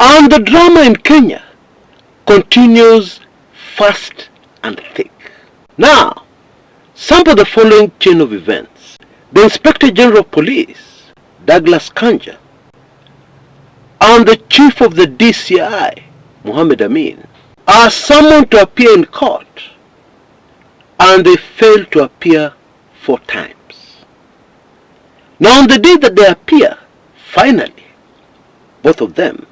And the drama in Kenya continues fast and thick. Now, sample the following chain of events. The Inspector General of Police, Douglas Kanja, and the Chief of the DCI, Mohammed Amin, are summoned to appear in court, and they fail to appear 4 times. Now on the day that they appear, finally, both of them,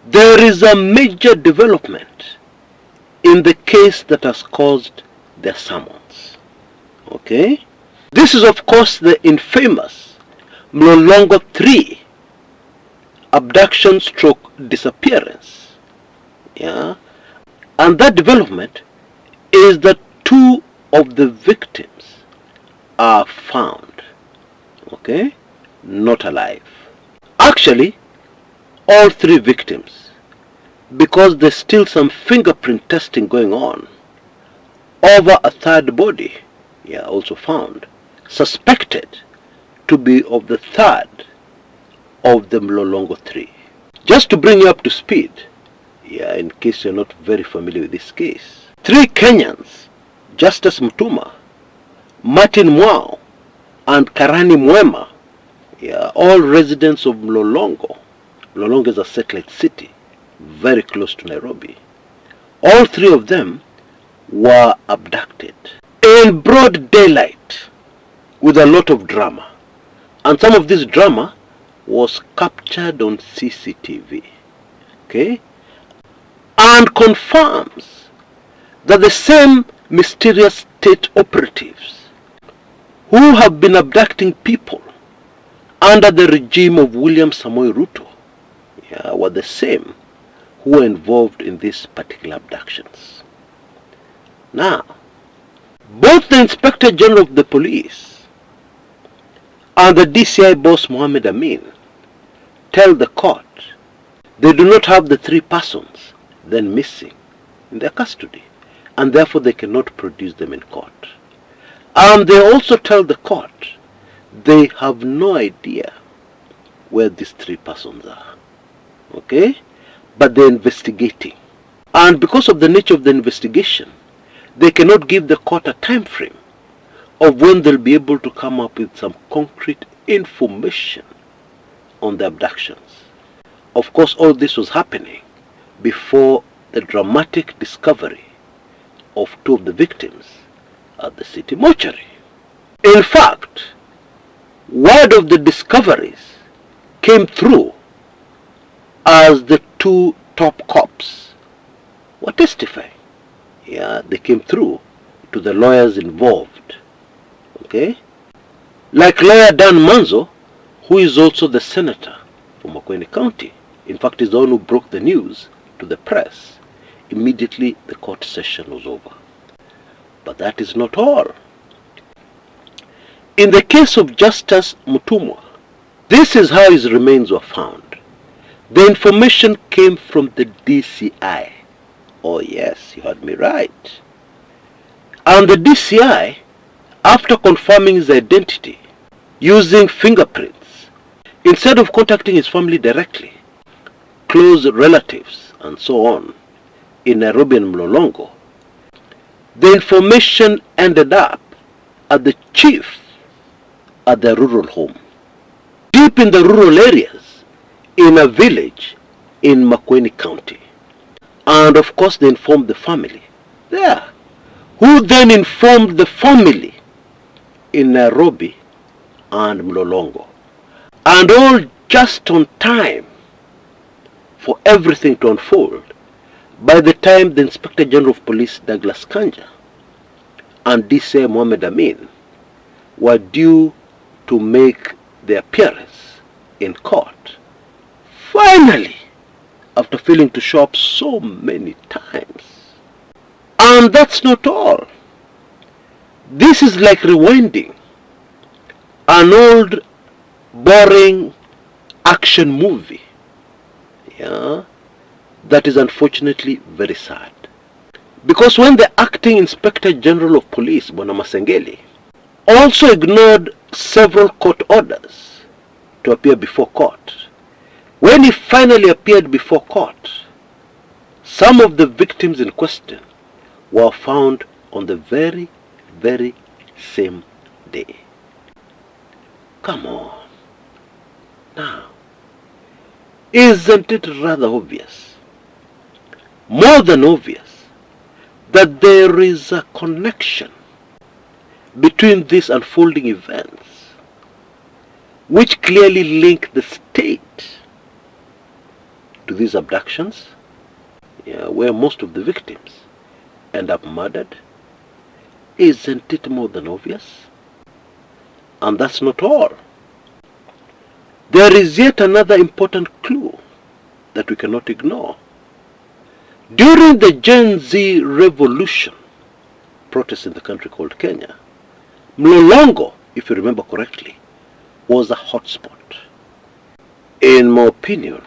there is a major development in the case that has caused their summons. Okay? This is of course the infamous Mlolongo 3 abduction stroke disappearance. Yeah? And that development is that 2 of the victims are found. Okay? Not alive. Actually, all 3 victims, because there's still some fingerprint testing going on over a 3rd body, also found, suspected to be of the 3rd of the Mlolongo 3. Just to bring you up to speed, in case you're not very familiar with this case, 3 Kenyans, Justice Mtuma, Martin Mwao, and Karani Mwema, all residents of Mlolongo. Mlolongo is a satellite city, very close to Nairobi. All 3 of them were abducted in broad daylight with a lot of drama. And some of this drama was captured on CCTV. Okay? And confirms that the same mysterious state operatives who have been abducting people under the regime of William Samoei Ruto were the same who were involved in these particular abductions. Now, both the Inspector General of the Police and the DCI boss Mohammed Amin tell the court they do not have the 3 persons then missing in their custody, and therefore they cannot produce them in court. And they also tell the court they have no idea where these 3 persons are. Okay? But they're investigating. And because of the nature of the investigation, they cannot give the court a time frame of when they'll be able to come up with some concrete information on the abductions. Of course, all this was happening before the dramatic discovery of 2 of the victims at the city mortuary. In fact, word of the discoveries came through as the 2 top cops were testifying. They came through to the lawyers involved. Okay? Like lawyer Dan Manzo, who is also the senator for Makueni County. In fact, is the one who broke the news to the press immediately the court session was over. But that is not all. In the case of Justice Mutumwa, this is how his remains were found. The information came from the DCI. Oh yes, you heard me right. And the DCI, after confirming his identity using fingerprints, instead of contacting his family directly, close relatives and so on, in Nairobi and Mlolongo, the information ended up at the chief at the rural home, deep in the rural areas, in a village in Makueni County. And of course they informed the family there, who then informed the family in Nairobi and Mlolongo. And all just on time for everything to unfold by the time the Inspector General of Police Douglas Kanja and DCI Mohammed Amin were due to make their appearance in court. Finally, after failing to show up so many times. And that's not all. This is like rewinding an old, boring action movie. That is unfortunately very sad. Because when the acting Inspector General of Police, Bwana Masengeli, also ignored several court orders to appear before court, When he finally appeared before court, some of the victims in question were found on the very, very same day. Come on. Now, isn't it rather obvious, more than obvious, that there is a connection between these unfolding events which clearly link the state to these abductions, where most of the victims end up murdered? Isn't it more than obvious? And that's not all. There is yet another important clue that we cannot ignore. During the Gen Z revolution, protest in the country called Kenya, Mlolongo, if you remember correctly, was a hotspot. In my opinion,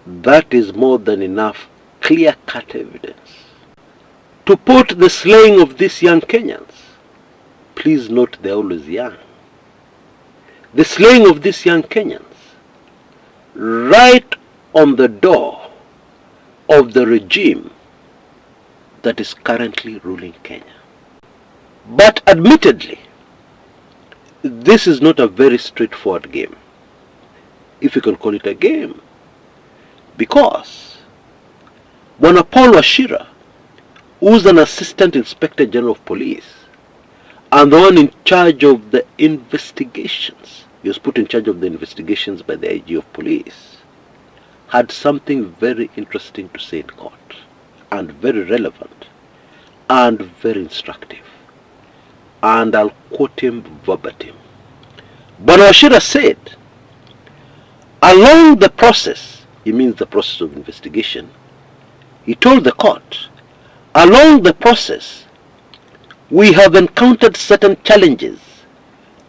that is more than enough clear-cut evidence to put the slaying of these young Kenyans, please note they're always young, the slaying of these young Kenyans right on the door of the regime that is currently ruling Kenya. But admittedly, this is not a very straightforward game, if you can call it a game, because Bwana Paul Washira, who's an Assistant Inspector General of Police and the one in charge of the investigations, he was put in charge of the investigations by the IG of Police, had something very interesting to say in court, and very relevant, and very instructive. And I'll quote him verbatim. Bwana Washira said, along the process, he means the process of investigation, he told the court, along the process, we have encountered certain challenges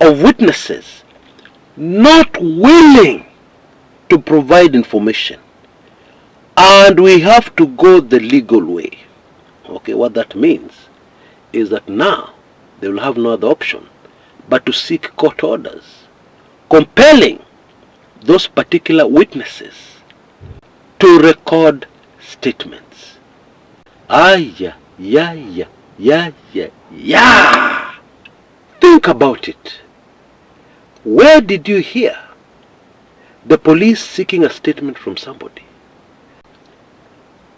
of witnesses not willing to provide information, and we have to go the legal way. Okay, what that means is that now they will have no other option but to seek court orders compelling those particular witnesses to record statements. Think about it. Where did you hear the police seeking a statement from somebody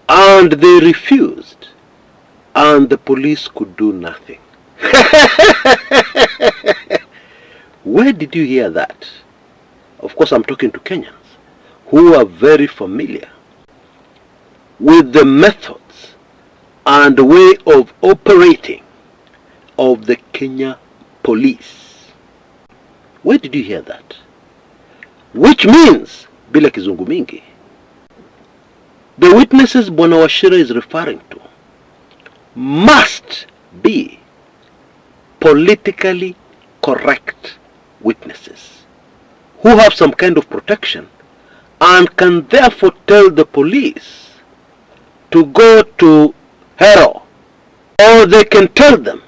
and they refused and the police could do nothing? Where did you hear that? Of course, I'm talking to Kenyans who are very familiar with the methods and way of operating of the Kenya police. Where did you hear that? Which means, bila kizungu mingi, the witnesses Bwana Washira is referring to must be politically correct witnesses who have some kind of protection and can therefore tell the police to go to Hero, or they can tell them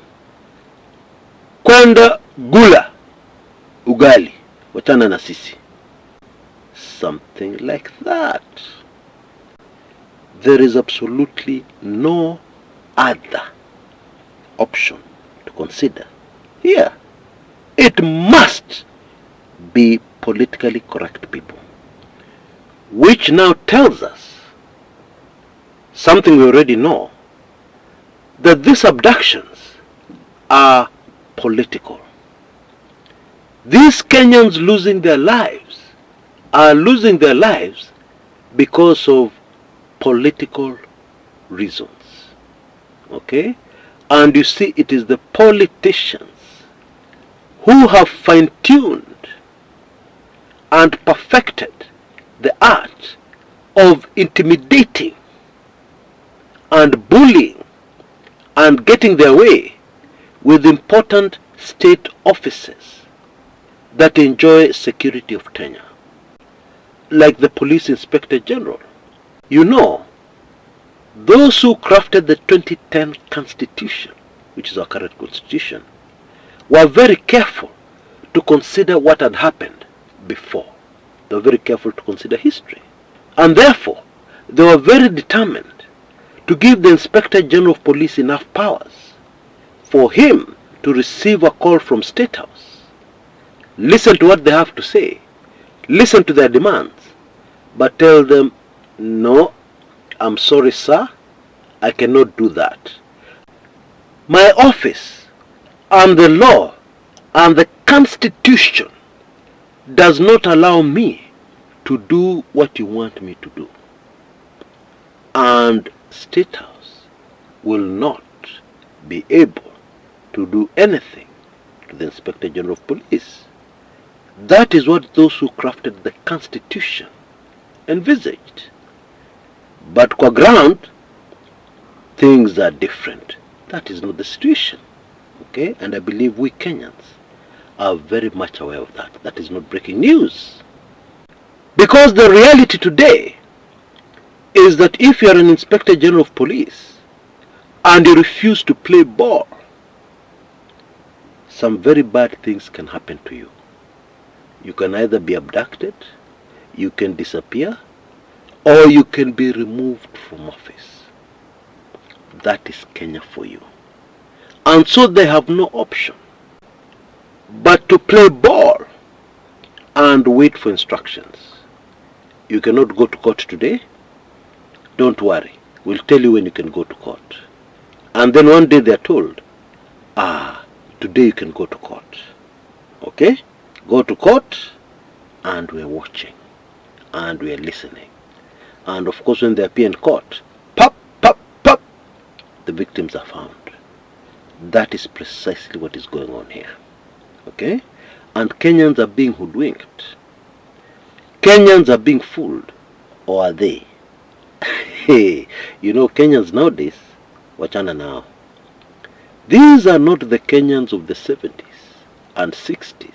kwenda gula ugali wachana na sisi, something like that. There is absolutely no other option to consider here. It must be politically correct people, which now tells us something we already know, that these abductions are political. These Kenyans losing their lives are losing their lives because of political reasons. Okay? And you see, it is the politicians who have fine-tuned and perfected the art of intimidating and bullying and getting their way with important state offices that enjoy security of tenure, like the Police Inspector General. You know, those who crafted the 2010 Constitution, which is our current Constitution, were very careful to consider what had happened before. They were very careful to consider history. And therefore, they were very determined to give the Inspector General of Police enough powers for him to receive a call from State House, listen to what they have to say, listen to their demands, but tell them, no, I'm sorry, sir, I cannot do that. My office and the law and the Constitution does not allow me to do what you want me to do. And State House will not be able to do anything to the Inspector General of Police. That is what those who crafted the Constitution envisaged. But qua ground, things are different. That is not the situation. Okay? And I believe we Kenyans are very much aware of that. That is not breaking news. Because the reality today is that if you are an Inspector General of Police and you refuse to play ball, some very bad things can happen to you. You can either be abducted, you can disappear, or you can be removed from office. That is Kenya for you. And so they have no option but to play ball and wait for instructions. You cannot go to court today. Don't worry. We'll tell you when you can go to court. And then one day they're told, today you can go to court. Okay? Go to court, and we're watching. And we're listening. And of course when they appear in court, pop, pop, pop, the victims are found. That is precisely what is going on here. Okay? And Kenyans are being hoodwinked. Kenyans are being fooled. Or are they? Hey, you know, Kenyans nowadays, wachana now. These are not the Kenyans of the 70s and 60s.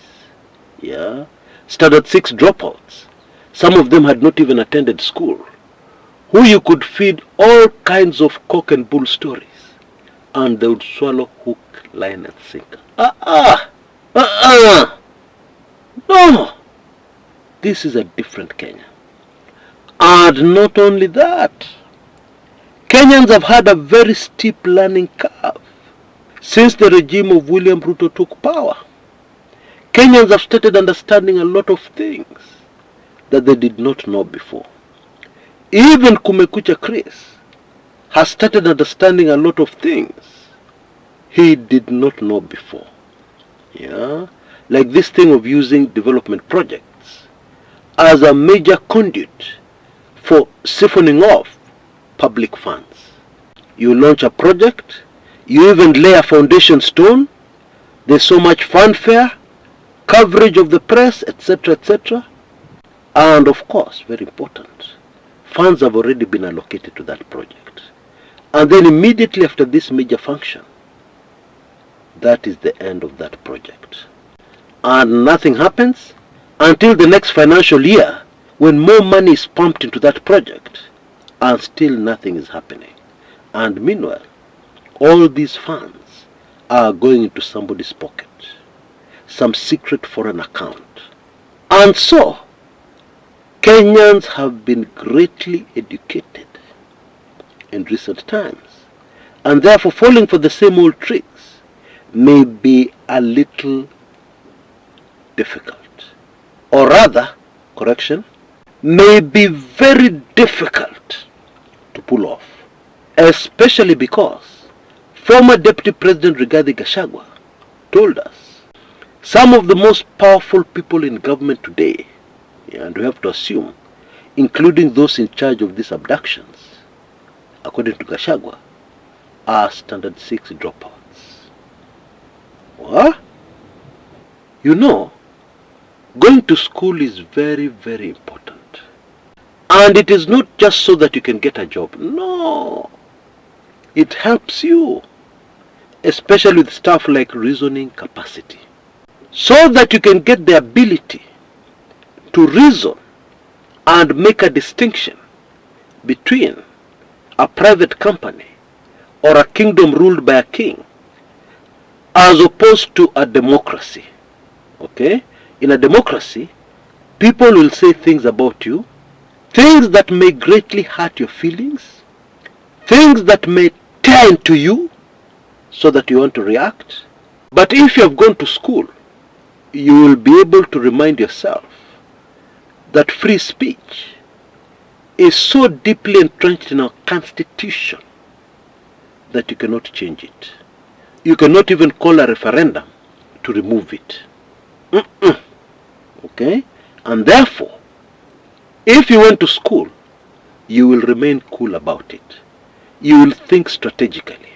Yeah? Standard 6 dropouts. Some of them had not even attended school. Who you could feed all kinds of cock and bull stories, and they would swallow hook, line and sinker. No! This is a different Kenya. And not only that, Kenyans have had a very steep learning curve since the regime of William Ruto took power. Kenyans have started understanding a lot of things that they did not know before. Even Kumekucha Chris has started understanding a lot of things he did not know before. Yeah? Like this thing of using development projects as a major conduit for siphoning off public funds. You launch a project, you even lay a foundation stone, there's so much fanfare, coverage of the press, etc., etc. And of course, very important, funds have already been allocated to that project. And then immediately after this major function, that is the end of that project. And nothing happens until the next financial year, when more money is pumped into that project, and still nothing is happening. And meanwhile, all these funds are going into somebody's pocket, some secret foreign account. And so, Kenyans have been greatly educated in recent times, and therefore falling for the same old tricks may be a little difficult. Or rather, correction, may be very difficult to pull off, especially because former Deputy President Rigathi Gachagua told us some of the most powerful people in government today, and we have to assume, including those in charge of these abductions, according to Gachagua, are Standard 6 dropouts. What? You know, going to school is very, very important. And it is not just so that you can get a job. No. It helps you, especially with stuff like reasoning capacity, so that you can get the ability to reason and make a distinction between a private company or a kingdom ruled by a king as opposed to a democracy. Okay? In a democracy, People will say things about you, things that may greatly hurt your feelings, things that may tear into you so that you want to react. But if you have gone to school, you will be able to remind yourself that free speech is so deeply entrenched in our constitution that you cannot change it. You cannot even call a referendum to remove it. Okay? And therefore, if you went to school, you will remain cool about it. You will think strategically.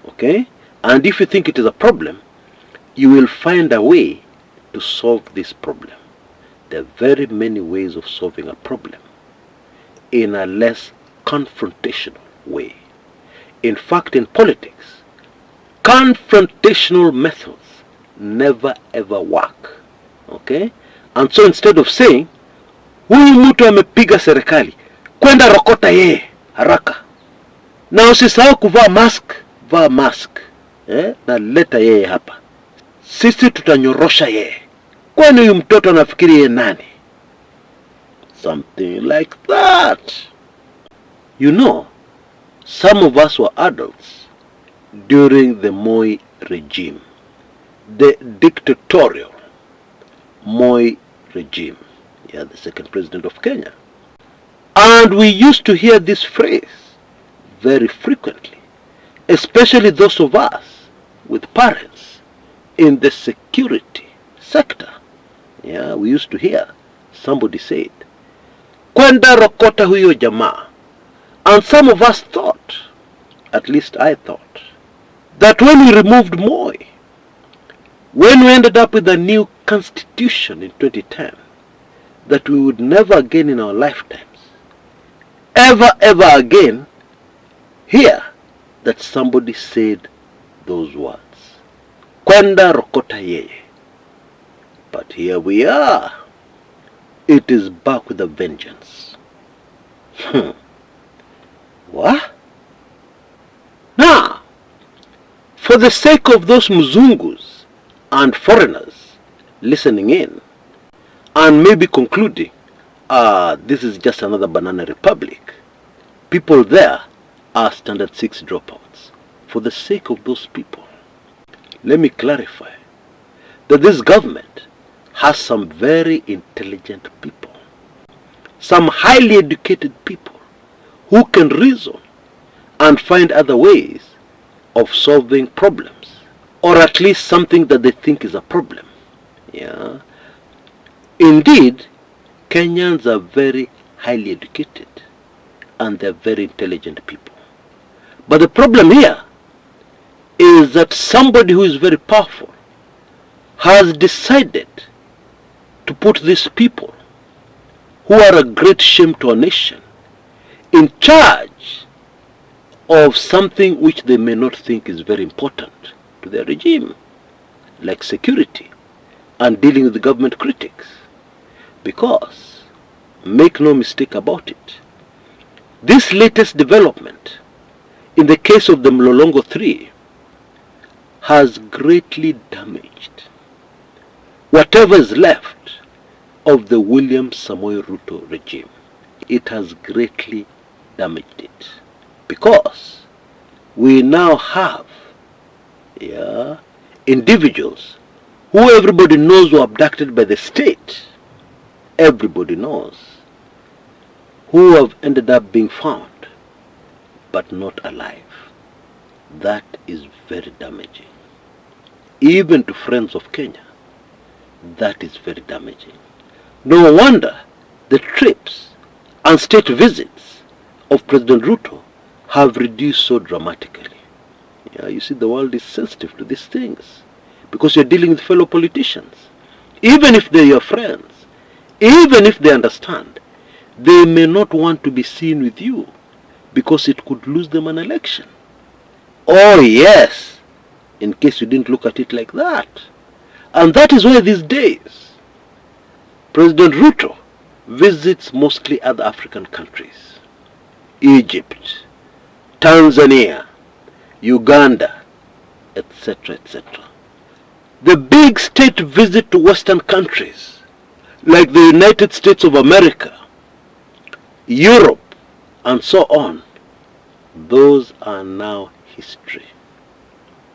Okay? And if you think it is a problem, you will find a way to solve this problem. There are very many ways of solving a problem in a less confrontational way. In fact, in politics, confrontational methods never ever work. Okay? And so instead of saying, huyu mtu amepiga serikali, kwenda rokota yeye haraka. Na usisahau kuvaa mask, vaa mask. Na leta yeye hapa. Sisi tutanyorosha yeye. Kwani huyu mtoto anafikiri yeye nani? Something like that. You know, some of us were adults during the Moi regime, the dictatorial Moi regime, the second president of Kenya. And we used to hear this phrase very frequently, especially those of us with parents in the security sector. We used to hear somebody say it, kwenda rokota huyo jamaa. And some of us thought, at least I thought, that when we removed Moi, when we ended up with a new constitution in 2010, that we would never again in our lifetimes, ever again, hear that somebody said those words. Kwenda rokota yeye. But here we are. It is back with a vengeance. What? Now, for the sake of those Mzungus and foreigners listening in, and maybe concluding, this is just another banana republic, people there are standard 6 dropouts. For the sake of those people, let me clarify that this government has some very intelligent people, some highly educated people who can reason and find other ways of solving problems, or at least something that they think is a problem. Indeed, Kenyans are very highly educated and they're very intelligent people. But the problem here is that somebody who is very powerful has decided to put these people, who are a great shame to our nation, in charge of something which they may not think is very important to their regime, like security and dealing with the government critics. Because, make no mistake about it, this latest development in the case of the Mlolongo 3 has greatly damaged whatever is left of the William Samoei Ruto regime. It has greatly damaged it, because we now have individuals who everybody knows were abducted by the state. Everybody knows, who have ended up being found but not alive. That is very damaging. Even to friends of Kenya, that is very damaging. No wonder the trips and state visits of President Ruto have reduced so dramatically. You see, the world is sensitive to these things because you're dealing with fellow politicians. Even if they're your friends, even if they understand, they may not want to be seen with you because it could lose them an election. Oh yes, in case you didn't look at it like that. And that is why these days President Ruto visits mostly other African countries. Egypt, Tanzania, Uganda, etc., etc. The big state visit to Western countries like the United States of America, Europe, and so on, those are now history.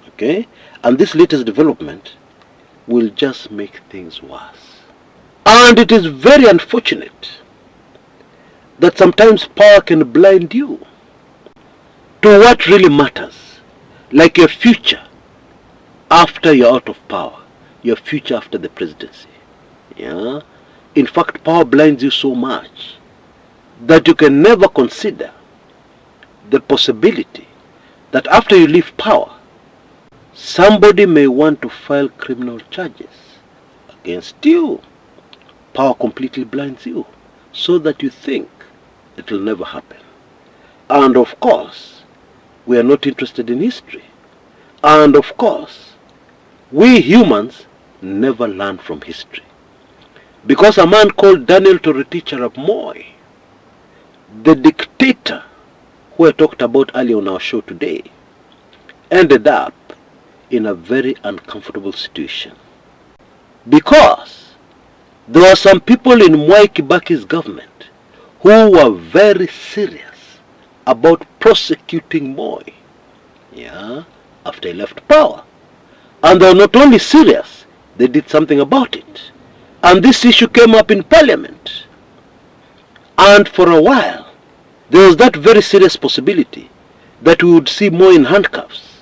Okay? And this latest development will just make things worse. And it is very unfortunate that sometimes power can blind you to what really matters, like your future after you're out of power, your future after the presidency. Yeah? In fact, power blinds you so much that you can never consider the possibility that after you leave power, somebody may want to file criminal charges against you. Power completely blinds you so that you think it will never happen. And of course, we are not interested in history. And of course, we humans never learn from history. Because a man called Daniel Toroitich arap Moi, the dictator who I talked about earlier on our show today, ended up in a very uncomfortable situation. Because there were some people in Mwai Kibaki's government who were very serious about prosecuting Moi, yeah, after he left power. And they were not only serious, they did something about it. And this issue came up in Parliament. And for a while, there was that very serious possibility that we would see Moi in handcuffs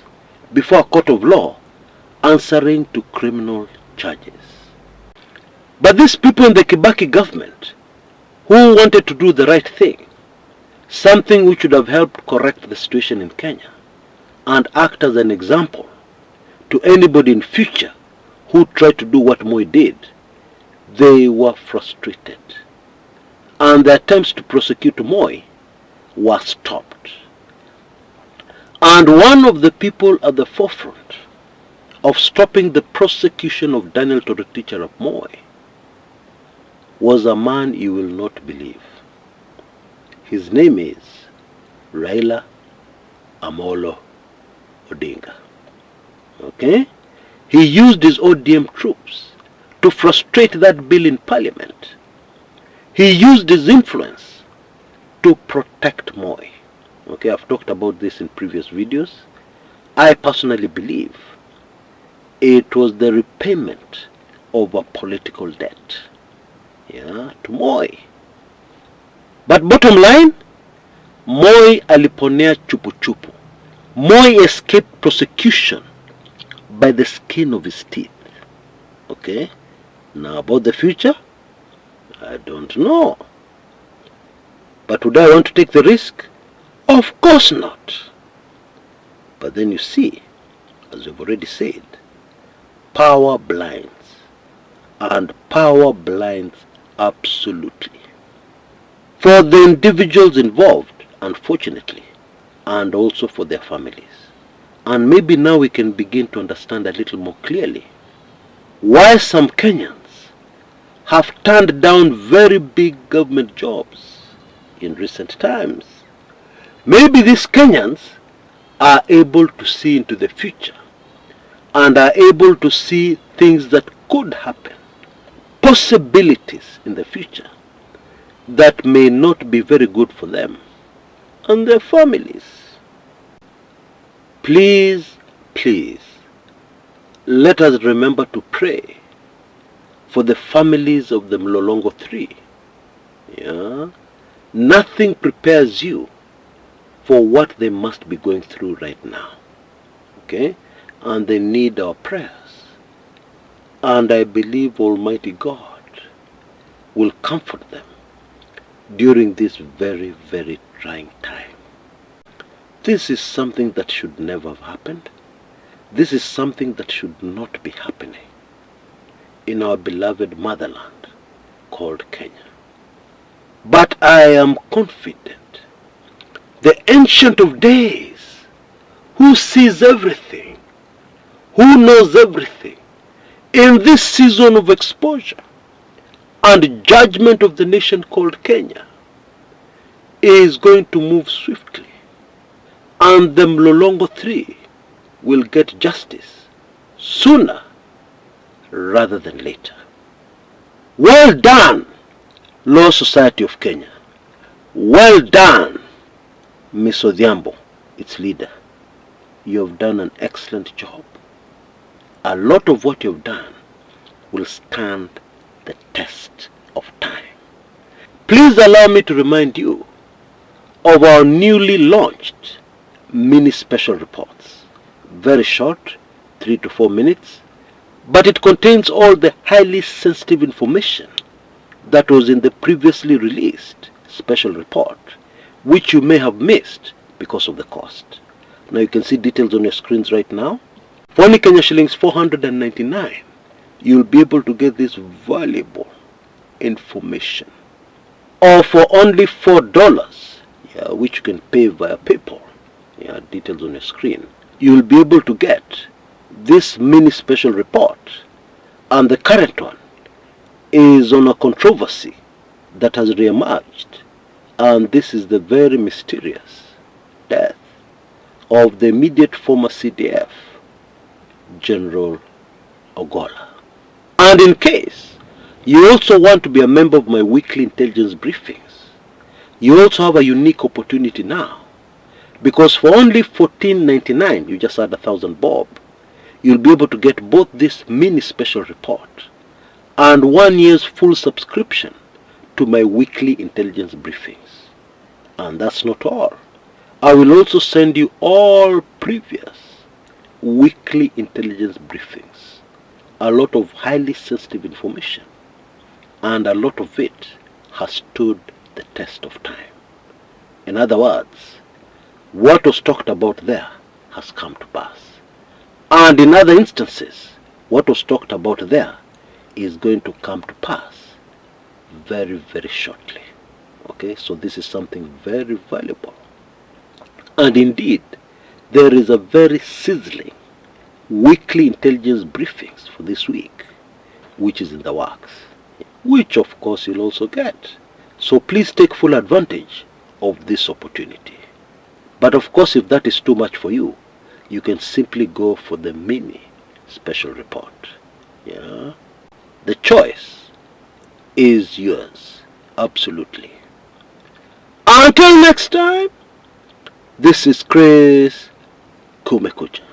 before a court of law answering to criminal charges. But these people in the Kibaki government who wanted to do the right thing, something which would have helped correct the situation in Kenya and act as an example to anybody in future who tried to do what Moi did, they were frustrated. And the attempts to prosecute Moi were stopped. And one of the people at the forefront of stopping the prosecution of Daniel Toroitich arap Moi was a man you will not believe. His name is Raila Amolo Odinga. Okay? He used his ODM troops to frustrate that bill in Parliament. He used his influence to protect Moi. Okay, I've talked about this in previous videos. I personally believe it was the repayment of a political debt, yeah, to Moi. But bottom line, Moi aliponea chupu chupu. Moi escaped prosecution by the skin of his teeth. Okay? Now about the future, I don't know. But would I want to take the risk? Of course not. But then you see, as we've already said, power blinds. And power blinds absolutely. For the individuals involved, unfortunately, and also for their families. And maybe now we can begin to understand a little more clearly why some Kenyans have turned down very big government jobs in recent times. Maybe these Kenyans are able to see into the future and are able to see things that could happen, possibilities in the future that may not be very good for them and their families. Please, please, let us remember to pray for the families of the Mlolongo 3. Yeah? Nothing prepares you for what they must be going through right now. Okay? And they need our prayers. And I believe Almighty God will comfort them during this very, very trying time. This is something that should never have happened. This is something that should not be happening in our beloved motherland called Kenya. But I am confident the Ancient of Days, who sees everything, who knows everything, in this season of exposure and judgment of the nation called Kenya, is going to move swiftly, and the Mlolongo 3 will get justice sooner rather than later. Well done, Law Society of Kenya. Well done, Miss Odhiambo, its leader. You have done an excellent job. A lot of what you have done will stand the test of time. Please allow me to remind you of our newly launched mini special reports. Very short, 3 to 4 minutes, but it contains all the highly sensitive information that was in the previously released special report, which you may have missed because of the cost. Now you can see details on your screens right now. For only Kenya shillings 499, you'll be able to get this valuable information. Or for only $4, which you can pay via PayPal, details on your screen, you'll be able to get this mini special report. And the current one is on a controversy that has reemerged, and this is the very mysterious death of the immediate former CDF, General Ogola. And in case you also want to be a member of my weekly intelligence briefings, you also have a unique opportunity now, because for only $14.99, you just add 1,000 bob, you'll be able to get both this mini special report and 1 year's full subscription to my weekly intelligence briefings. And that's not all. I will also send you all previous weekly intelligence briefings, a lot of highly sensitive information, and a lot of it has stood the test of time. In other words, what was talked about there has come to pass. And in other instances, what was talked about there is going to come to pass very, very shortly. Okay, so this is something very valuable. And indeed, there is a very sizzling weekly intelligence briefings for this week, which is in the works, which of course you'll also get. So please take full advantage of this opportunity. But of course, if that is too much for you, you can simply go for the mini special report. The choice is yours, absolutely. Until next time, this is Chris Kumekucha.